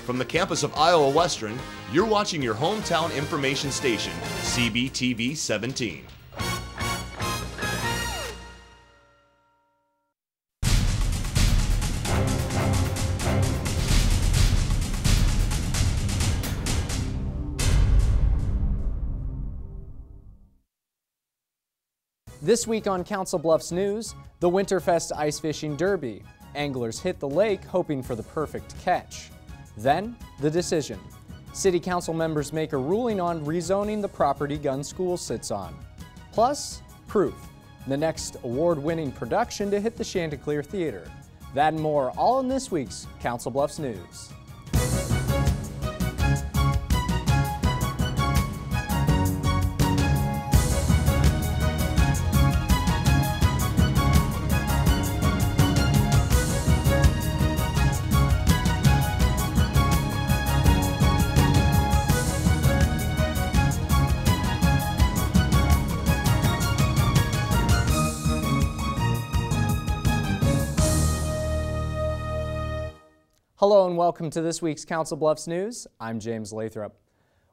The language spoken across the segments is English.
From the campus of Iowa Western, you're watching your hometown information station, CBTV 17. This week on Council Bluffs News, the Winterfest Ice Fishing Derby. Anglers hit the lake hoping for the perfect catch. Then, the decision. City Council members make a ruling on rezoning the property Gun School sits on. Plus, Proof, the next award-winning production to hit the Chanticleer Theater. That and more, all in this week's Council Bluffs News. Hello and welcome to this week's Council Bluffs News. I'm James Lathrop.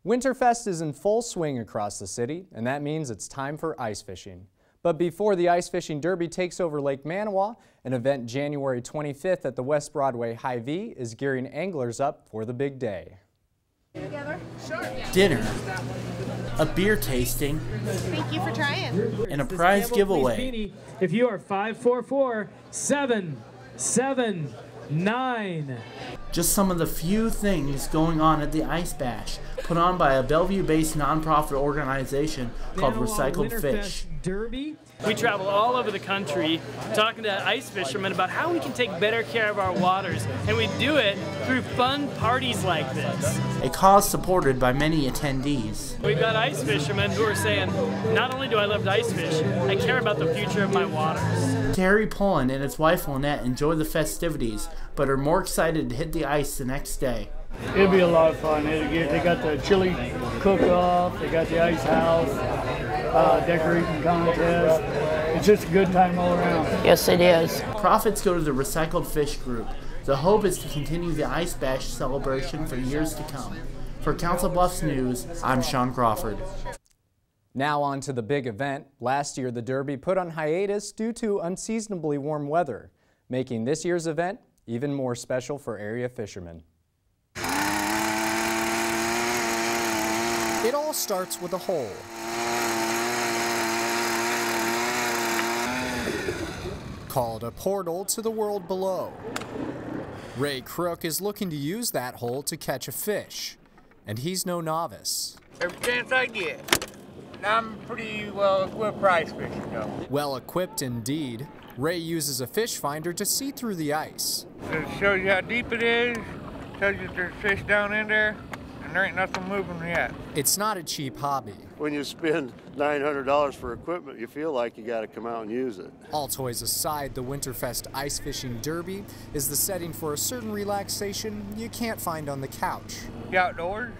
Winterfest is in full swing across the city, and that means it's time for ice fishing. But before the Ice Fishing Derby takes over Lake Manawa, an event January 25th at the West Broadway Hy-Vee is gearing anglers up for the big day. Dinner, a beer tasting, thank you for trying, and a prize giveaway. If you are 544-779. Just some of the few things going on at the Ice Bash, put on by a Bellevue-based nonprofit organization called Recycled Fish. Derby. We travel all over the country talking to ice fishermen about how we can take better care of our waters, and we do it through fun parties like this. A cause supported by many attendees. We've got ice fishermen who are saying, not only do I love to ice fish, I care about the future of my waters. Terry Pullen and his wife Lynette enjoy the festivities, but are more excited to hit the ice the next day. It'll be a lot of fun. They got the chili cook-off, they got the ice house, decorating contest. It's just a good time all around. yes it is. Profits go to the Recycled Fish Group. The hope is to continue the Ice Bash celebration for years to come. For Council Bluffs News, I'm Sean Crawford. Now on to the big event. Last year the Derby put on hiatus due to unseasonably warm weather, making this year's event even more special for area fishermen. It all starts with a hole. Called a portal to the world below. Ray Crook is looking to use that hole to catch a fish, and he's no novice. Every chance I get. I'm pretty well equipped for ice fishing though. Well equipped indeed. Ray uses a fish finder to see through the ice. It shows you how deep it is, tells you if there's fish down in there, and there ain't nothing moving yet. It's not a cheap hobby. When you spend $900 for equipment, you feel like you got to come out and use it. All toys aside, the Winterfest Ice Fishing Derby is the setting for a certain relaxation you can't find on the couch. The outdoors,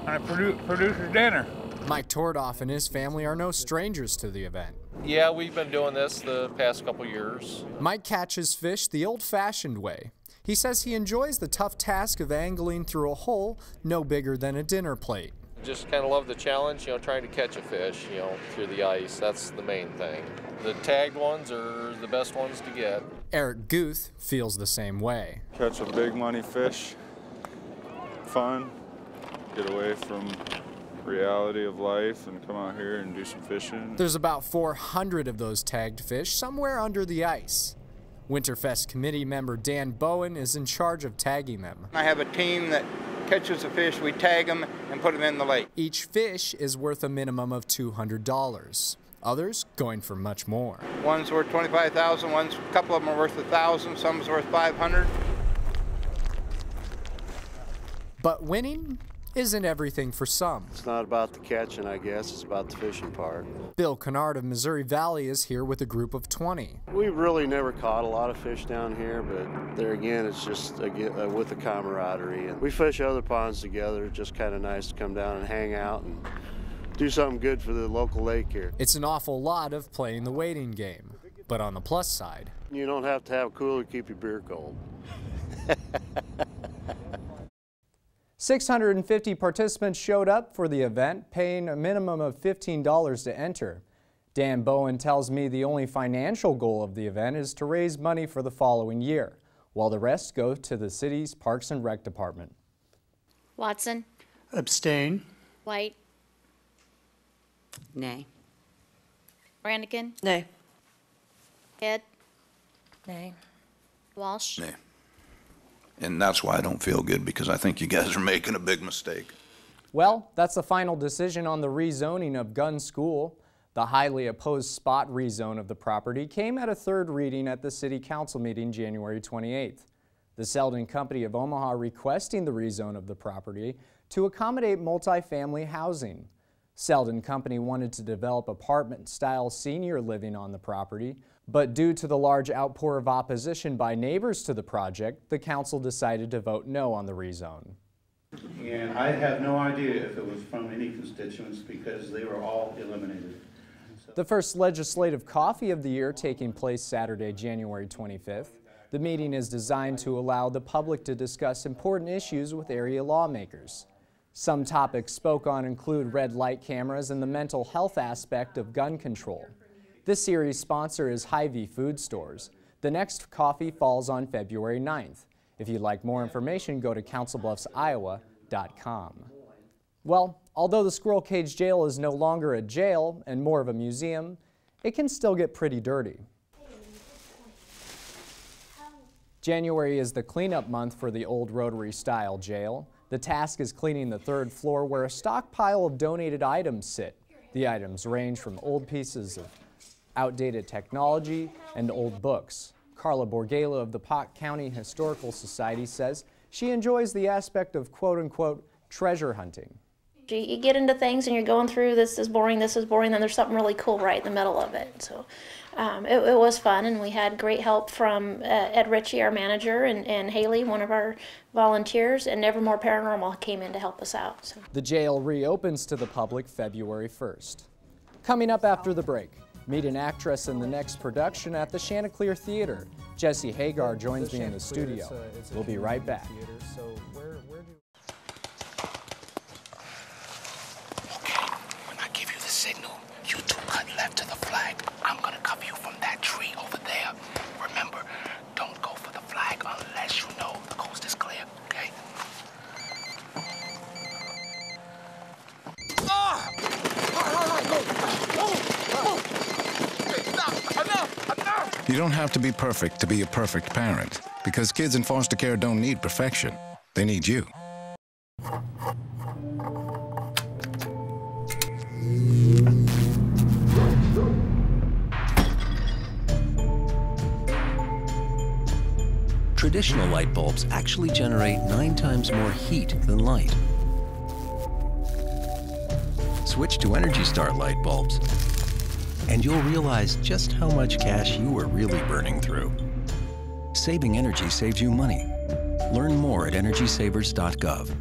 and it produces dinner. Mike Tordoff and his family are no strangers to the event. Yeah, we've been doing this the past couple years. Mike catches fish the old-fashioned way. He says he enjoys the tough task of angling through a hole no bigger than a dinner plate. Just kind of love the challenge, trying to catch a fish, through the ice. That's the main thing. The tagged ones are the best ones to get. Eric Guth feels the same way. Catch a big money fish, fun, get away from reality of life and come out here and do some fishing. There's about 400 of those tagged fish somewhere under the ice. Winterfest committee member Dan Bowen is in charge of tagging them. I have a team that catches the fish, we tag them and put them in the lake. Each fish is worth a minimum of $200. Others going for much more. One's worth $25,000, a couple of them are worth $1,000, some's worth $500. But winning isn't everything for some. It's not about the catching, I guess. It's about the fishing part. Bill Kennard of Missouri Valley is here with a group of 20. We really never caught a lot of fish down here, but there again, it's just with the camaraderie. And we fish other ponds together. It's just kind of nice to come down and hang out and do something good for the local lake here. It's an awful lot of playing the waiting game, but on the plus side, you don't have to have a cooler to keep your beer cold. 650 participants showed up for the event, paying a minimum of $15 to enter. Dan Bowen tells me the only financial goal of the event is to raise money for the following year, while the rest go to the city's Parks and Rec Department. Watson. Abstain. White. Nay. Brannigan. Nay. Head. Nay. Walsh. Nay. And that's why I don't feel good, because I think you guys are making a big mistake. Well, that's the final decision on the rezoning of Gunn School. The highly opposed spot rezone of the property came at a third reading at the City Council meeting January 28th. The Selden Company of Omaha requesting the rezone of the property to accommodate multifamily housing. Selden Company wanted to develop apartment-style senior living on the property, but due to the large outpour of opposition by neighbors to the project, the council decided to vote no on the rezone. And I have no idea if it was from any constituents because they were all eliminated. The first legislative coffee of the year taking place Saturday, January 25th. The meeting is designed to allow the public to discuss important issues with area lawmakers. Some topics spoke on include red light cameras and the mental health aspect of gun control. This series' sponsor is Hy-Vee Food Stores. The next coffee falls on February 9th. If you'd like more information, go to councilbluffsiowa.com. Well, although the Squirrel Cage Jail is no longer a jail and more of a museum, it can still get pretty dirty. January is the cleanup month for the old Rotary-style jail. The task is cleaning the third floor where a stockpile of donated items sit. The items range from old pieces of outdated technology and old books. Carla Borgela of the Pot County Historical Society says she enjoys the aspect of quote-unquote treasure hunting. You get into things and you're going through, this is boring, then there's something really cool right in the middle of it. So it was fun, and we had great help from Ed Ritchie, our manager, and Haley, one of our volunteers, and Nevermore Paranormal came in to help us out. So. The jail reopens to the public February 1st. Coming up after the break, meet an actress in the next production at the Chanticleer Theater. Jesse Hagar joins me in the studio. We'll be right back. Signal. You two cut left to the flag. I'm gonna cover you from that tree over there. Remember, don't go for the flag unless you know the coast is clear, okay? You don't have to be perfect to be a perfect parent, because kids in foster care don't need perfection. They need you. Traditional light bulbs actually generate 9 times more heat than light. Switch to Energy Star light bulbs, and you'll realize just how much cash you are really burning through. Saving energy saves you money. Learn more at energysavers.gov.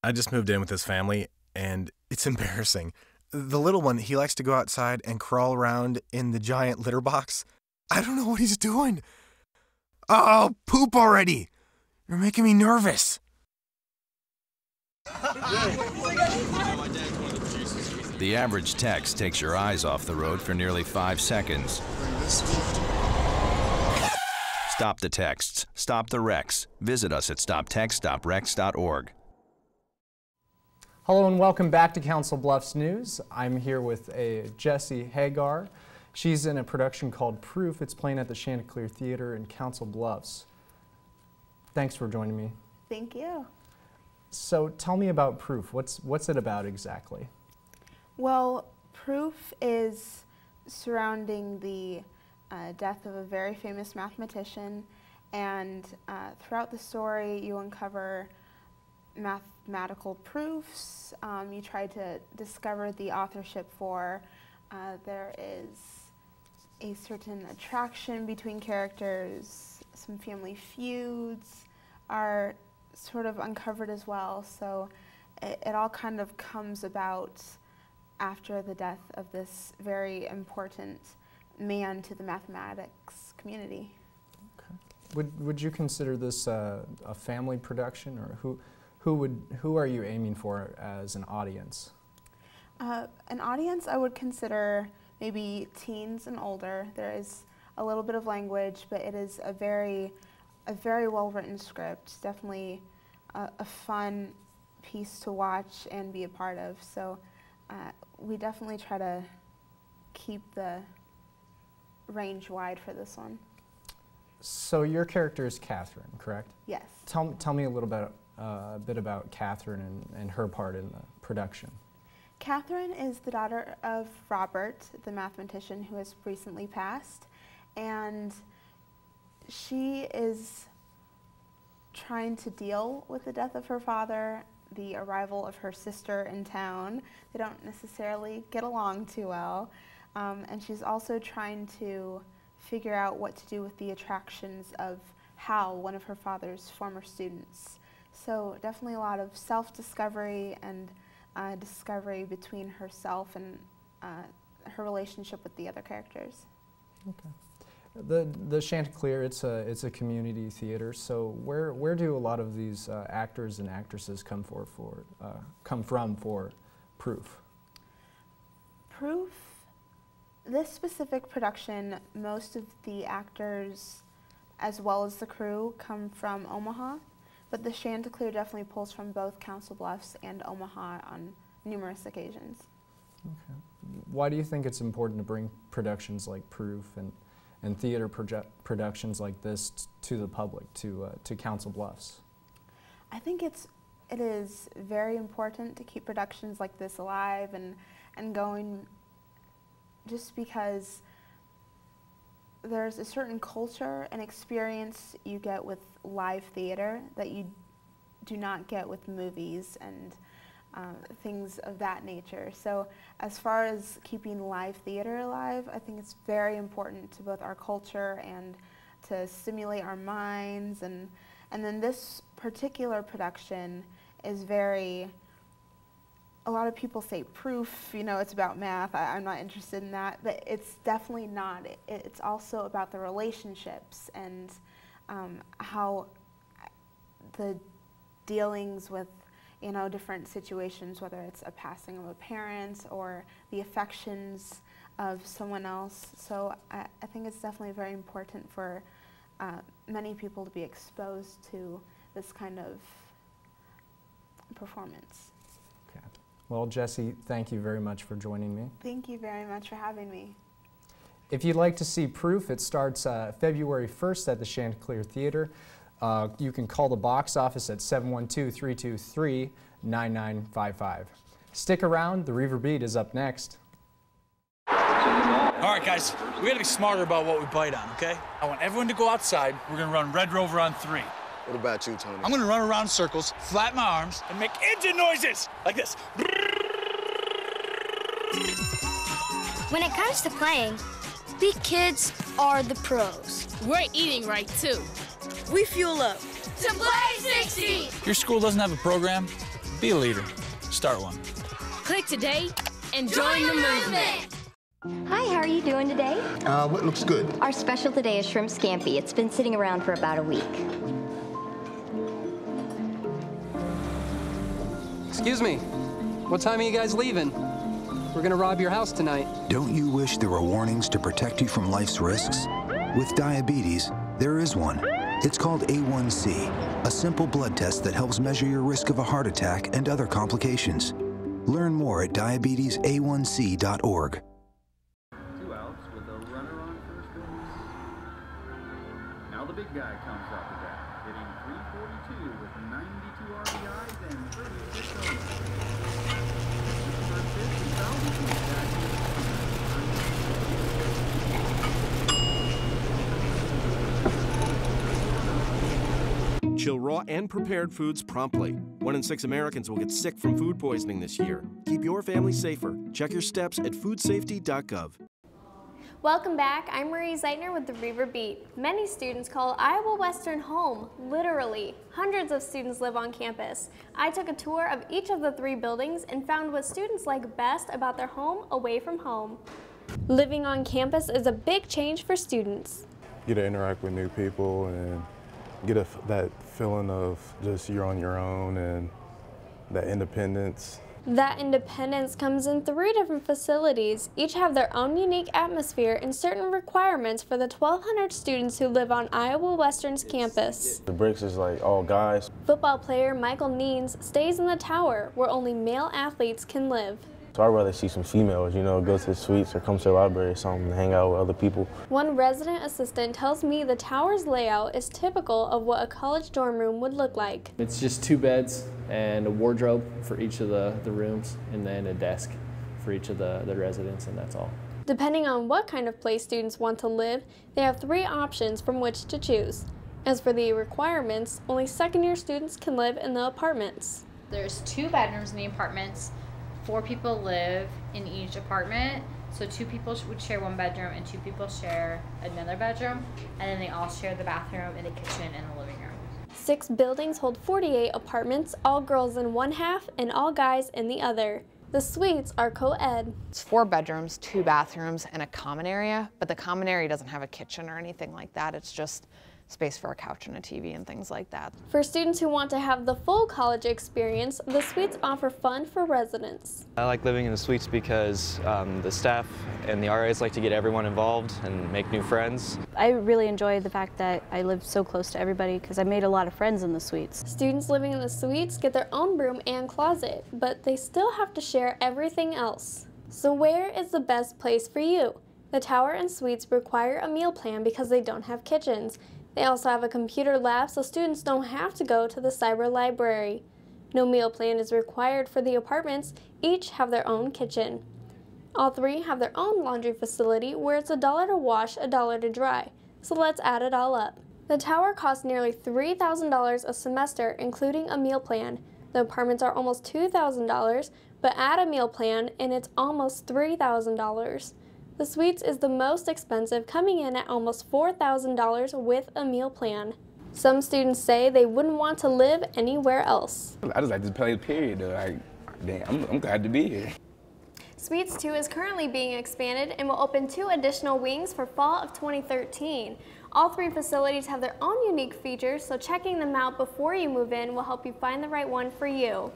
I just moved in with this family, and it's embarrassing. The little one, he likes to go outside and crawl around in the giant litter box. I don't know what he's doing. Oh, poop already! You're making me nervous. The average text takes your eyes off the road for nearly 5 seconds. Stop the texts. Stop the wrecks. Visit us at stoptextsstopwrecks.org. Hello and welcome back to Council Bluffs News. I'm here with Jessie Hagar. She's in a production called Proof. It's playing at the Chanticleer Theater in Council Bluffs. Thanks for joining me. Thank you. So tell me about Proof. What's it about exactly? Well, Proof is surrounding the death of a very famous mathematician, and throughout the story you uncover mathematical proofs. You try to discover the authorship for. There is a certain attraction between characters. Some family feuds are sort of uncovered as well. So it all kind of comes about after the death of this very important man to the mathematics community. Okay. Would you consider this a family production, or who are you aiming for as an audience? An audience, I would consider maybe teens and older. There is a little bit of language, but it is a very well-written script. Definitely a fun piece to watch and be a part of. So we definitely try to keep the range wide for this one. So your character is Catherine, correct? Yes. Tell me a little bit about Catherine and her part in the production. Catherine is the daughter of Robert, the mathematician who has recently passed, and she is trying to deal with the death of her father, the arrival of her sister in town. They don't necessarily get along too well, and she's also trying to figure out what to do with the attractions of Hal, one of her father's former students. So definitely a lot of self-discovery and discovery between herself and her relationship with the other characters. Okay. The Chanticleer, it's a community theater. So where do a lot of these actors and actresses come from for Proof? Proof. This specific production, most of the actors as well as the crew come from Omaha. But the Chanticleer definitely pulls from both Council Bluffs and Omaha on numerous occasions. Okay. Why do you think it's important to bring productions like Proof and theater productions like this to the public, to Council Bluffs? I think it is very important to keep productions like this alive and going, just because there's a certain culture and experience you get with live theater that you do not get with movies and things of that nature. So as far as keeping live theater alive, I think it's very important to both our culture and to stimulate our minds. And then this particular production is a lot of people say Proof, it's about math. I'm not interested in that, but it's definitely not. It's also about the relationships and how the dealings with, different situations, whether it's a passing of a parent or the affections of someone else. So I think it's definitely very important for many people to be exposed to this kind of performance. Okay. Well, Jessie, thank you very much for joining me. Thank you very much for having me. If you'd like to see Proof, it starts February 1st at the Chanticleer Theater. You can call the box office at 712-323-9955. Stick around, the Reaver Beat is up next. All right, guys, we gotta be smarter about what we bite on, okay? I want everyone to go outside. We're gonna run Red Rover on 3. What about you, Tony? I'm gonna run around in circles, flatten my arms, and make engine noises like this. When it comes to playing, we kids are the pros. We're eating right, too. We fuel up To play 60! If your school doesn't have a program, be a leader. Start one. Click today and join the movement. Hi, how are you doing today? What looks good? Our special today is shrimp scampi. It's been sitting around for about a week. Excuse me, what time are you guys leaving? We're gonna rob your house tonight. Don't you wish there were warnings to protect you from life's risks? With diabetes, there is one. It's called A1C, a simple blood test that helps measure your risk of a heart attack and other complications. Learn more at diabetesaonc.org. 2 outs with a runner on first base. Now the big guy comes up to bat, hitting .342 with 92 RBIs and 36 homers. Chill raw and prepared foods promptly. 1 in 6 Americans will get sick from food poisoning this year. Keep your family safer. Check your steps at foodsafety.gov. Welcome back. I'm Marie Zeitner with the Reaver Beat. Many students call Iowa Western home, literally. Hundreds of students live on campus. I took a tour of each of the 3 buildings and found what students like best about their home away from home. Living on campus is a big change for students. get to interact with new people and get that feeling of just you're on your own and that independence. That independence comes in 3 different facilities. Each have their own unique atmosphere and certain requirements for the 1,200 students who live on Iowa Western's campus. The bricks is like all guys. Football player Michael Neens stays in the tower where only male athletes can live. So I'd rather see some females, you know, go to the suites or come to the library or something and hang out with other people. One resident assistant tells me the tower's layout is typical of what a college dorm room would look like. It's just 2 beds and a wardrobe for each of the rooms, and then a desk for each of the residents, and that's all. Depending on what kind of place students want to live, they have 3 options from which to choose. As for the requirements, only second-year students can live in the apartments. There's 2 bedrooms in the apartments. 4 people live in each apartment, so 2 people would share 1 bedroom and 2 people share another bedroom, and then they all share the bathroom and the kitchen and the living room. 6 buildings hold 48 apartments, all girls in one half and all guys in the other. The suites are co-ed. It's 4 bedrooms, 2 bathrooms, and a common area, but the common area doesn't have a kitchen or anything like that. It's just space for a couch and a TV and things like that. For students who want to have the full college experience, the suites offer fun for residents. I like living in the suites because the staff and the RAs like to get everyone involved and make new friends. I really enjoy the fact that I live so close to everybody because I made a lot of friends in the suites. Students living in the suites get their own room and closet, but they still have to share everything else. So where is the best place for you? The tower and suites require a meal plan because they don't have kitchens. They also have a computer lab so students don't have to go to the cyber library. No meal plan is required for the apartments, each have their own kitchen. All 3 have their own laundry facility where it's $1 to wash, $1 to dry. So let's add it all up. The tower costs nearly $3,000 a semester, including a meal plan. The apartments are almost $2,000, but add a meal plan and it's almost $3,000. The suites is the most expensive, coming in at almost $4,000 with a meal plan. Some students say they wouldn't want to live anywhere else. I just like this place, period. Like, damn, I'm glad to be here. Suites 2 is currently being expanded and will open 2 additional wings for fall of 2013. All 3 facilities have their own unique features, so checking them out before you move in will help you find the right one for you.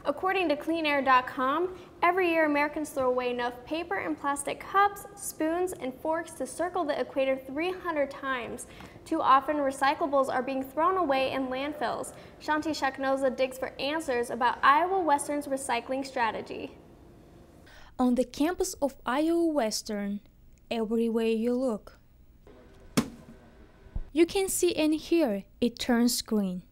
According to cleanair.com, every year Americans throw away enough paper and plastic cups, spoons, and forks to circle the equator 300 times. Too often, recyclables are being thrown away in landfills. Shanti Shaknoza digs for answers about Iowa Western's recycling strategy. On the campus of Iowa Western, everywhere you look, you can see and hear it turns green.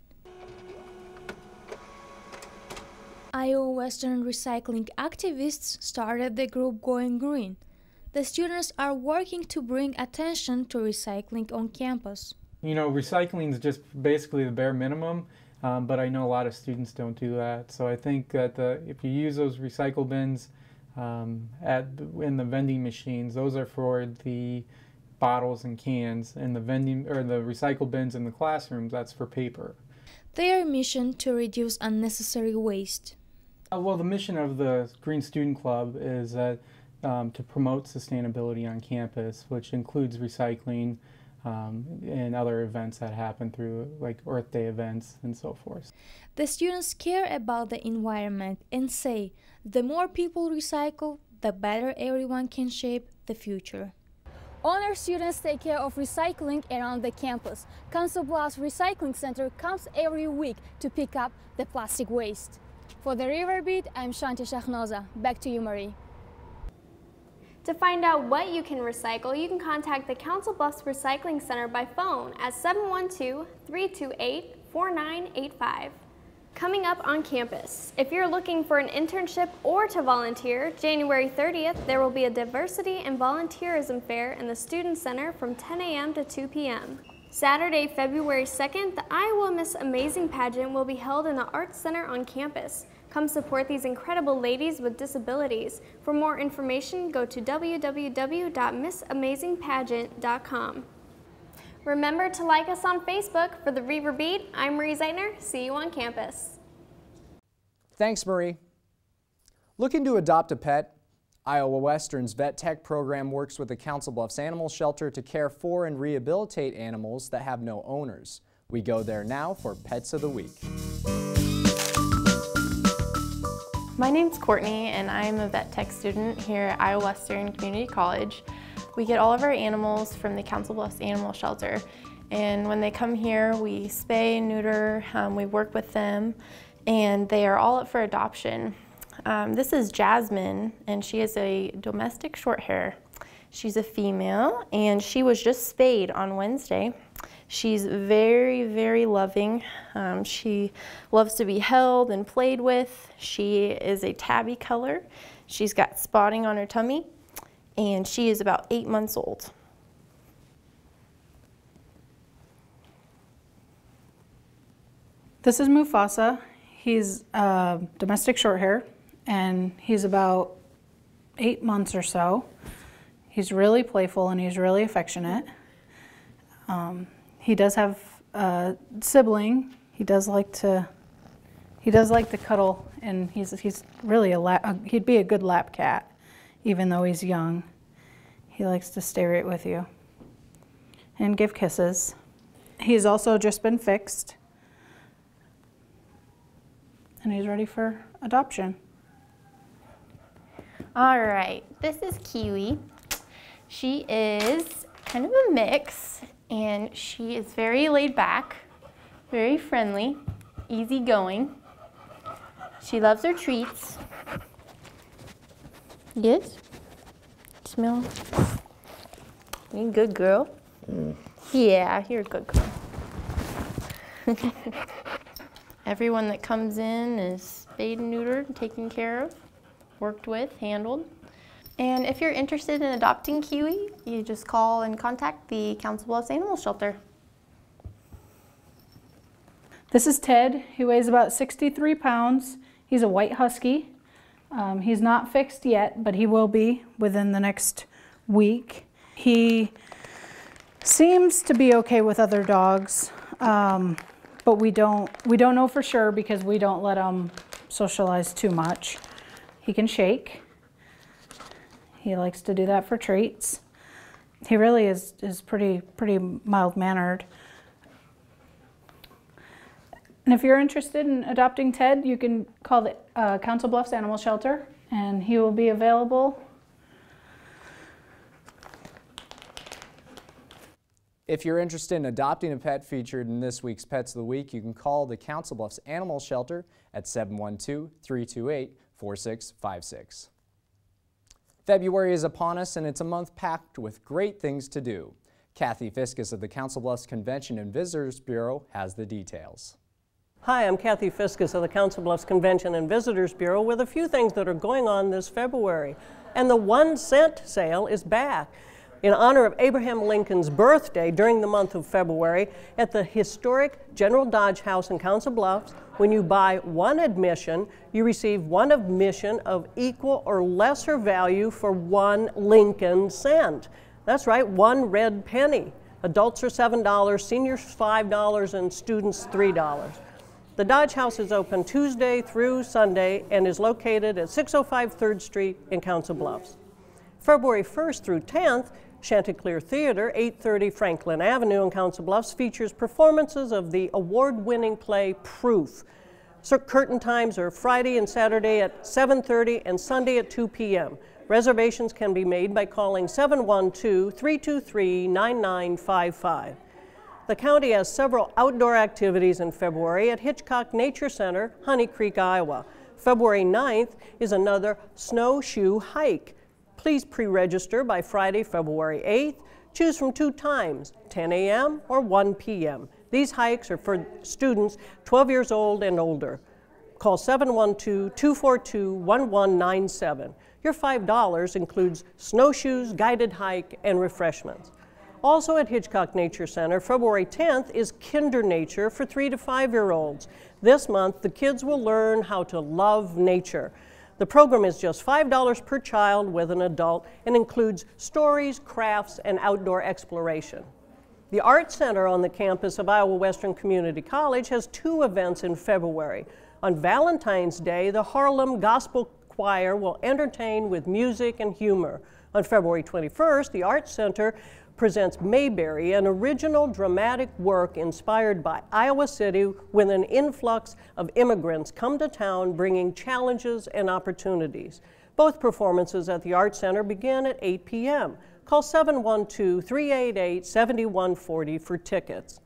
Iowa Western recycling activists started the group Going Green. The students are working to bring attention to recycling on campus. You know, recycling is just basically the bare minimum, but I know a lot of students don't do that. So I think that if you use those recycle bins in the vending machines, those are for the bottles and cans, and the recycle bins in the classrooms, that's for paper. Their mission to reduce unnecessary waste. Well, the mission of the Green Student Club is to promote sustainability on campus, which includes recycling and other events that happen through like Earth Day events and so forth. The students care about the environment and say the more people recycle, the better everyone can shape the future. Honor students take care of recycling around the campus. Council Bluffs Recycling Center comes every week to pick up the plastic waste. For the River Beat, I'm Shanti Shaknoza. Back to you, Marie. To find out what you can recycle, you can contact the Council Bluffs Recycling Center by phone at 712-328-4985. Coming up on campus, if you're looking for an internship or to volunteer, January 30th, there will be a Diversity and Volunteerism Fair in the Student Center from 10 a.m. to 2 p.m. Saturday, February 2nd, the Iowa Miss Amazing pageant will be held in the Arts Center on campus. Come support these incredible ladies with disabilities. For more information, go to www.missamazingpageant.com. Remember to like us on Facebook. For the River Beat, I'm Marie Zeitner. See you on campus. Thanks, Marie. Looking to adopt a pet? Iowa Western's Vet Tech program works with the Council Bluffs Animal Shelter to care for and rehabilitate animals that have no owners. We go there now for Pets of the Week. My name's Courtney and I'm a vet tech student here at Iowa Western Community College. We get all of our animals from the Council Bluffs Animal Shelter, and when they come here we spay, neuter, we work with them, and they are all up for adoption. This is Jasmine, and she is a domestic short hair. She's a female and she was just spayed on Wednesday. She's very, very loving. She loves to be held and played with. She is a tabby color. She's got spotting on her tummy, and she is about 8 months old. This is Mufasa. He's a domestic short hair, and he's about 8 months or so. He's really playful and he's really affectionate. He does have a sibling. He does like to cuddle, and he's really he'd be a good lap cat, even though he's young. He likes to stay right with you and give kisses. He's also just been fixed, and he's ready for adoption. All right, this is Kiwi. She is kind of a mix, and she is very laid back, very friendly, easygoing. She loves her treats. Yes? Smell? You a good girl? Yeah, you're a good girl. Everyone that comes in is spayed and neutered, taken care of, worked with, handled. And if you're interested in adopting Kiwi, you just call and contact the Council Bluffs Animal Shelter. This is Ted. He weighs about 63 pounds. He's a white husky. He's not fixed yet, but he will be within the next week. He seems to be okay with other dogs, but we don't know for sure because we don't let him socialize too much. He can shake. He likes to do that for treats. He really is pretty mild-mannered. And if you're interested in adopting Ted, you can call the Council Bluffs Animal Shelter, and he will be available. If you're interested in adopting a pet featured in this week's Pets of the Week, you can call the Council Bluffs Animal Shelter at 712-328-4656. February is upon us, and it's a month packed with great things to do. Kathy Fiskus of the Council Bluffs Convention and Visitors Bureau has the details. Hi, I'm Kathy Fiskus of the Council Bluffs Convention and Visitors Bureau with a few things that are going on this February. And the 1 cent sale is back. In honor of Abraham Lincoln's birthday during the month of February, at the historic General Dodge House in Council Bluffs, when you buy one admission, you receive one admission of equal or lesser value for 1 Lincoln cent. That's right, 1 red penny. Adults are $7, seniors $5, and students $3. The Dodge House is open Tuesday through Sunday and is located at 605 3rd Street in Council Bluffs. February 1st through 10th, Chanticleer Theater, 830 Franklin Avenue in Council Bluffs, features performances of the award-winning play Proof. Curtain times are Friday and Saturday at 7:30 and Sunday at 2 p.m. Reservations can be made by calling 712-323-9955. The county has several outdoor activities in February at Hitchcock Nature Center, Honey Creek, Iowa. February 9th is another snowshoe hike. Please pre-register by Friday, February 8th. Choose from 2 times, 10 a.m. or 1 p.m. These hikes are for students 12 years old and older. Call 712-242-1197. Your $5 includes snowshoes, guided hike, and refreshments. Also at Hitchcock Nature Center, February 10th is Kinder Nature for 3 to 5-year-olds. This month, the kids will learn how to love nature. The program is just $5 per child with an adult and includes stories, crafts, and outdoor exploration. The Art Center on the campus of Iowa Western Community College has 2 events in February. On Valentine's Day, the Harlem Gospel choir will entertain with music and humor. On February 21st, the Arts Center presents Mayberry, an original dramatic work inspired by Iowa City when an influx of immigrants come to town bringing challenges and opportunities. Both performances at the Arts Center begin at 8 p.m. Call 712-388-7140 for tickets.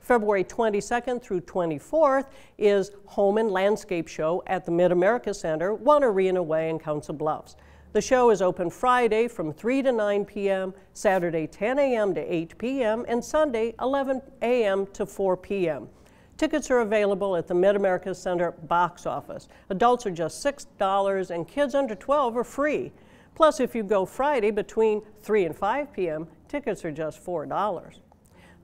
February 22nd through 24th is Home and Landscape Show at the Mid-America Center, 1 Arena Way in Council Bluffs. The show is open Friday from 3 to 9 p.m., Saturday 10 a.m. to 8 p.m., and Sunday 11 a.m. to 4 p.m. Tickets are available at the Mid-America Center box office. Adults are just $6 and kids under 12 are free. Plus, if you go Friday between 3 and 5 p.m., tickets are just $4.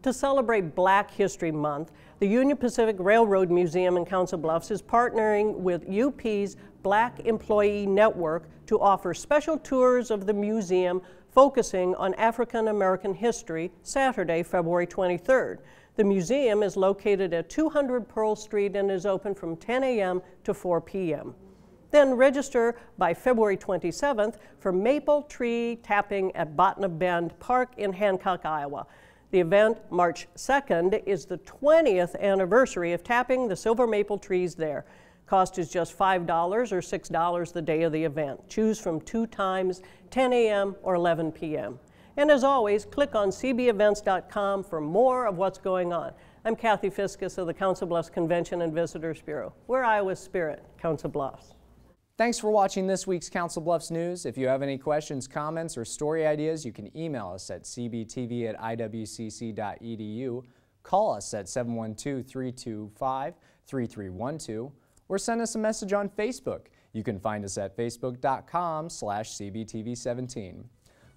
To celebrate Black History Month, the Union Pacific Railroad Museum in Council Bluffs is partnering with UP's Black Employee Network to offer special tours of the museum focusing on African American history Saturday, February 23rd. The museum is located at 200 Pearl Street and is open from 10 a.m. to 4 p.m. Then register by February 27th for maple tree tapping at Botna Bend Park in Hancock, Iowa. The event, March 2nd, is the 20th anniversary of tapping the silver maple trees there. Cost is just $5 or $6 the day of the event. Choose from 2 times, 10 a.m. or 11 p.m. And as always, click on cbevents.com for more of what's going on. I'm Kathy Fiskus of the Council Bluffs Convention and Visitors Bureau. We're Iowa's spirit, Council Bluffs. Thanks for watching this week's Council Bluffs News. If you have any questions, comments, or story ideas, you can email us at cbtv@iwcc.edu, call us at 712-325-3312, or send us a message on Facebook. You can find us at facebook.com/cbtv17.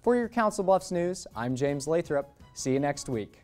For your Council Bluffs News, I'm James Lathrop. See you next week.